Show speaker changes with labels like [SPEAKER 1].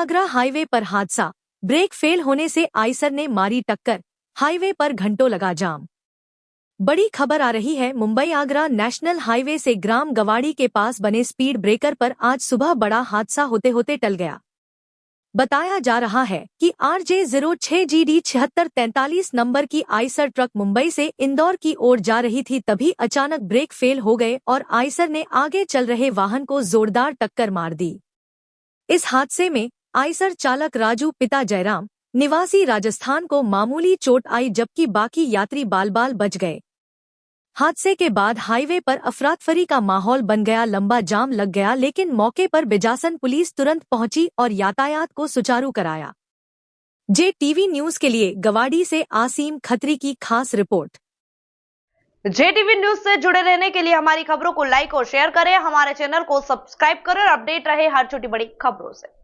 [SPEAKER 1] Agra highway पर हादसा, brake fail होने से आइसर ने मारी टक्कर, हाईवे पर घंटों लगा जाम। बड़ी खबर आ रही है। मुंबई आगरा नेशनल हाईवे से ग्राम गवाड़ी के पास बने स्पीड ब्रेकर पर आज सुबह बड़ा हादसा होते होते टल गया। बताया जा रहा है कि RJ06GD 7643 नंबर की आइसर ट्रक मुंबई से इंदौर की ओर जा रही थी, तभी अचानक ब्रेक फेल हो गए और आइसर ने आगे चल रहे वाहन को जोरदार टक्कर मार दी। इस हादसे में आइसर चालक राजू पिता जयराम निवासी राजस्थान को मामूली चोट आई, जबकि बाकी यात्री बाल बाल बच गए। हादसे के बाद हाईवे पर अफरातफरी का माहौल बन गया, लंबा जाम लग गया, लेकिन मौके पर बिजासन पुलिस तुरंत पहुंची और यातायात को सुचारू कराया। JTV न्यूज के लिए गवाड़ी से आसीम खत्री की खास रिपोर्ट।
[SPEAKER 2] JTV न्यूज से जुड़े रहने के लिए हमारी खबरों को लाइक और शेयर करें, हमारे चैनल को सब्सक्राइब करें और अपडेट रहे हर छोटी बड़ी खबरों से।